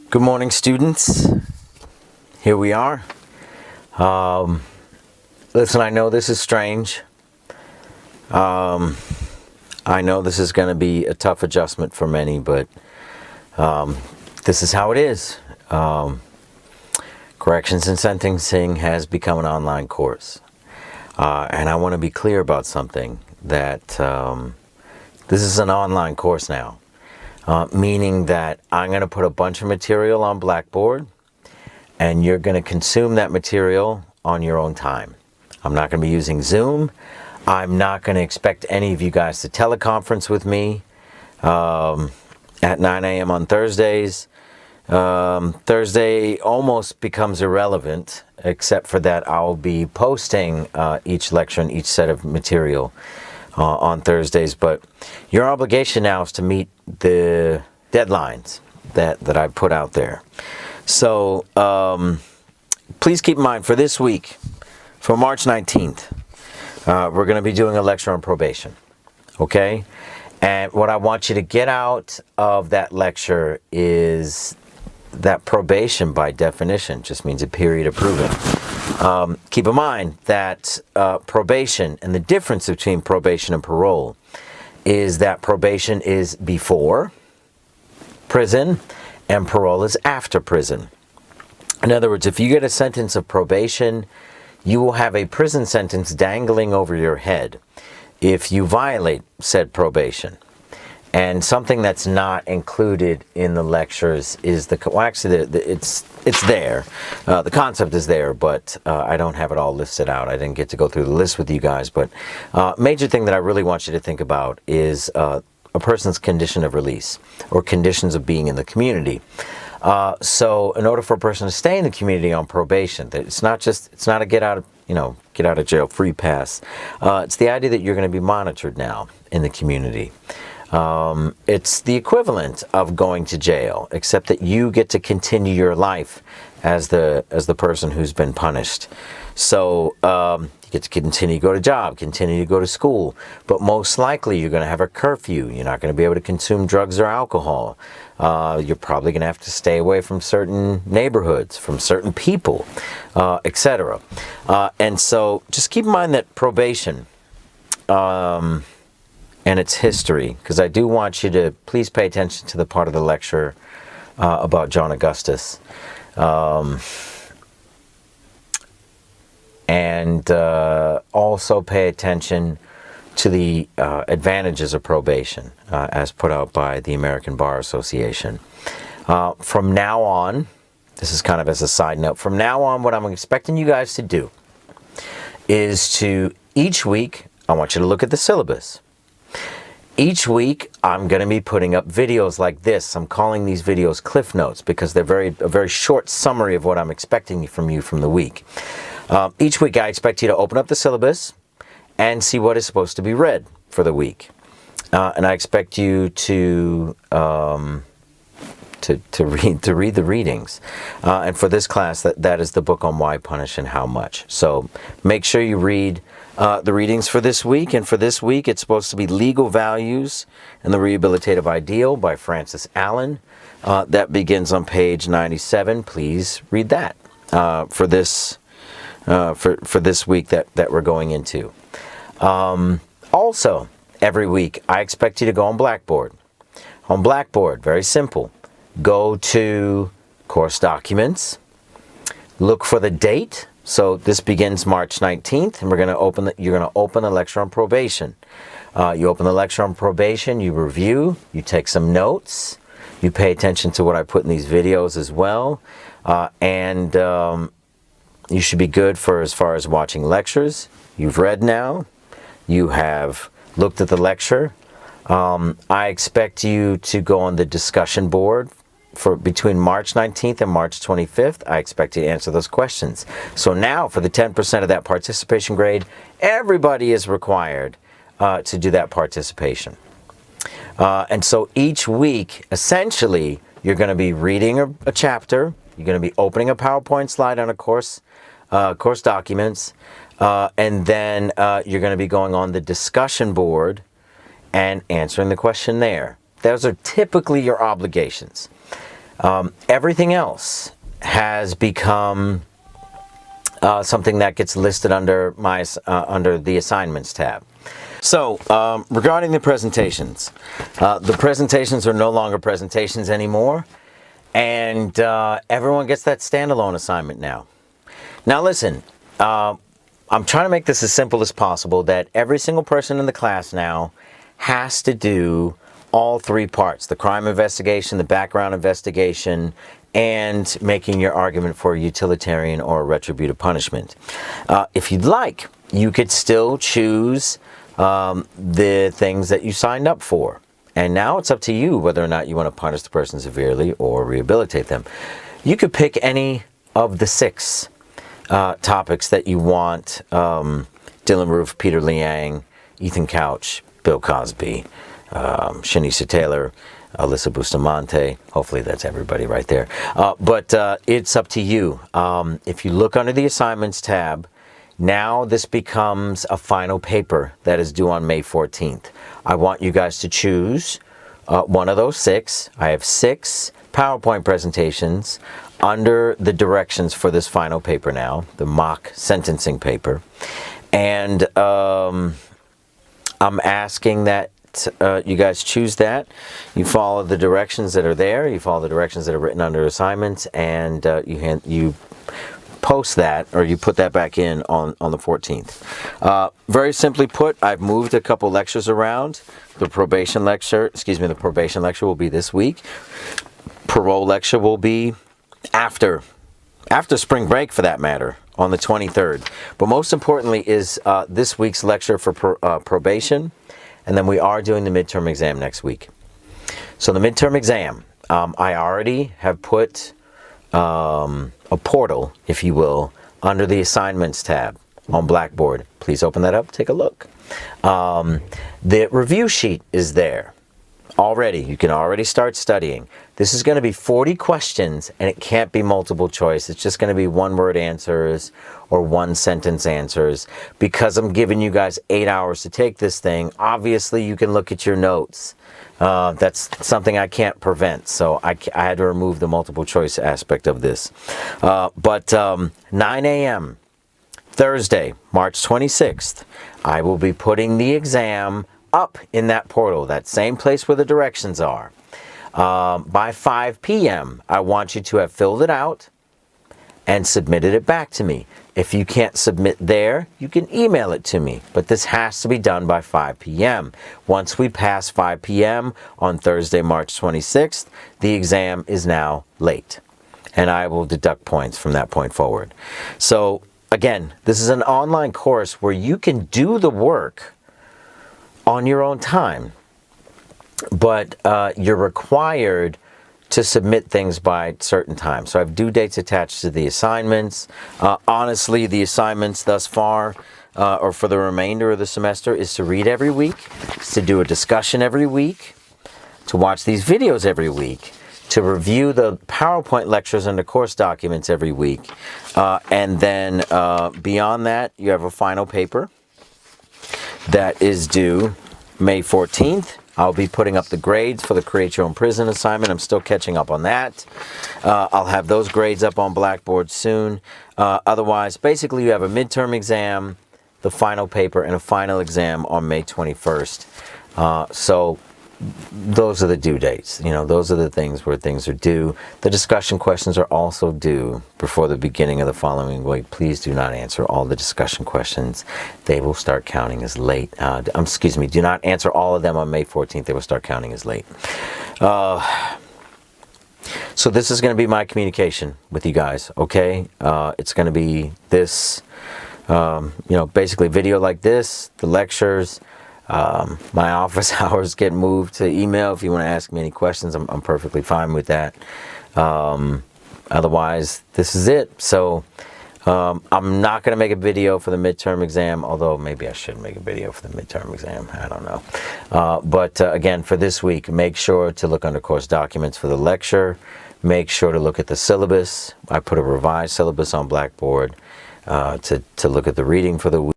Good morning, students. Here we are. Listen, I know this is strange. I know this is going to be a tough adjustment for many, but this is how it is. Corrections and Sentencing has become an online course. And I want to be clear about something, that this is an online course now. Meaning that I'm going to put a bunch of material on Blackboard, and you're going to consume that material on your own time. I'm not going to be using Zoom. I'm not going to expect any of you guys to teleconference with me at 9 a.m. on Thursdays. Thursday almost becomes irrelevant, except for that I'll be posting each lecture and each set of material on Thursdays. But your obligation now is to meet the deadlines that I put out there. So please keep in mind, for this week, for March 19th, we're going to be doing a lecture on probation. Okay? And what I want you to get out of that lecture is that probation, by definition, just means a period of proving. Keep in mind that probation, and the difference between probation and parole, is that probation is before prison and parole is after prison. In other words, if you get a sentence of probation, you will have a prison sentence dangling over your head if you violate said probation. And something that's not included in the lectures is it's there. The concept is there, but I don't have it all listed out. I didn't get to go through the list with you guys. But major thing that I really want you to think about is a person's condition of release, or conditions of being in the community. So in order for a person to stay in the community on probation, it's not a get out of jail free pass. It's the idea that you're going to be monitored now in the community. It's the equivalent of going to jail, except that you get to continue your life as the person who's been punished. So you get to continue to go to job, continue to go to school, but most likely you're going to have a curfew. You're not going to be able to consume drugs or alcohol. You're probably going to have to stay away from certain neighborhoods, from certain people, etc. And so just keep in mind that probation and its history, because I do want you to please pay attention to the part of the lecture about John Augustus. And also pay attention to the advantages of probation as put out by the American Bar Association. From now on, this is kind of as a side note, from now on what I'm expecting you guys to do is to, each week, I want you to look at the syllabus. Each week, I'm going to be putting up videos like this. I'm calling these videos Cliff Notes because they're a very short summary of what I'm expecting from you from the week. Each week, I expect you to open up the syllabus and see what is supposed to be read for the week. And I expect you to read the readings. And for this class, that is the book on Why Punish and How Much. So make sure you read the readings for this week. And for this week, it's supposed to be Legal Values and the Rehabilitative Ideal by Francis Allen. That begins on page 97. Please read that for this week that we're going into. Also, every week, I expect you to go on Blackboard. On Blackboard, very simple. Go to Course Documents. Look for the date. So this begins March 19th, and you're going to open the lecture on probation. You open the lecture on probation, you review, you take some notes, you pay attention to what I put in these videos as well, and you should be good for as far as watching lectures. You've read now. You have looked at the lecture. I expect you to go on the discussion board for between March 19th and March 25th. I expect you to answer those questions. So now for the 10% of that participation grade, everybody is required to do that participation. And so each week, essentially, you're going to be reading a chapter. You're going to be opening a PowerPoint slide on a course documents, and then you're going to be going on the discussion board and answering the question there. Those are typically your obligations. Everything else has become something that gets listed under under the assignments tab. So regarding the presentations are no longer presentations anymore, and everyone gets that standalone assignment now. Now listen, I'm trying to make this as simple as possible, that every single person in the class now has to do all three parts: the crime investigation, the background investigation, and making your argument for a utilitarian or a retributive punishment. If you'd like, you could still choose the things that you signed up for. And now it's up to you whether or not you want to punish the person severely or rehabilitate them. You could pick any of the 6 topics that you want: Dylan Roof, Peter Liang, Ethan Couch, Bill Cosby, Shanisha Taylor, Alyssa Bustamante. Hopefully that's everybody right there. But it's up to you. If you look under the assignments tab, now this becomes a final paper that is due on May 14th. I want you guys to choose one of those 6. I have 6 PowerPoint presentations under the directions for this final paper now, the mock sentencing paper. And I'm asking that you guys choose that. You follow the directions that are there. You follow the directions that are written under assignments, and you post that, or you put that back in on the 14th. Very simply put, I've moved a couple lectures around. The probation lecture will be this week. Parole lecture will be after spring break, for that matter, on the 23rd. But most importantly is this week's lecture for probation. And then we are doing the midterm exam next week. So the midterm exam, I already have put a portal, if you will, under the assignments tab on Blackboard. Please open that up, take a look. The review sheet is there already. You can already start studying. This is going to be 40 questions, and it can't be multiple choice. It's just going to be one-word answers or one-sentence answers, because I'm giving you guys 8 hours to take this thing. Obviously, you can look at your notes. That's something I can't prevent, so I had to remove the multiple choice aspect of this. But 9 a.m. Thursday, March 26th, I will be putting the exam up in that portal, that same place where the directions are. By 5 p.m., I want you to have filled it out and submitted it back to me. If you can't submit there, you can email it to me, but this has to be done by 5 p.m. Once we pass 5 p.m. on Thursday, March 26th, the exam is now late, and I will deduct points from that point forward. So again, this is an online course where you can do the work on your own time, but you're required to submit things by certain times. So I have due dates attached to the assignments. Honestly, the assignments thus far, or for the remainder of the semester, is to read every week, is to do a discussion every week, to watch these videos every week, to review the PowerPoint lectures and the course documents every week. And then beyond that, you have a final paper that is due May 14th. I'll be putting up the grades for the Create Your Own Prison assignment. I'm still catching up on that. I'll have those grades up on Blackboard soon. Otherwise, basically you have a midterm exam, the final paper, and a final exam on May 21st. So those are the due dates. You know, those are the things where things are due. The discussion questions are also due before the beginning of the following week. Please do not answer all the discussion questions. They will start counting as late. Excuse me, do not answer all of them on May 14th. They will start counting as late. So this is going to be my communication with you guys, okay? It's going to be this, basically video like this, the lectures. My office hours get moved to email. If you want to ask me any questions, I'm perfectly fine with that. Otherwise, this is it. So I'm not going to make a video for the midterm exam, although maybe I should make a video for the midterm exam. I don't know. But again, for this week, make sure to look under course documents for the lecture. Make sure to look at the syllabus. I put a revised syllabus on Blackboard to look at the reading for the week.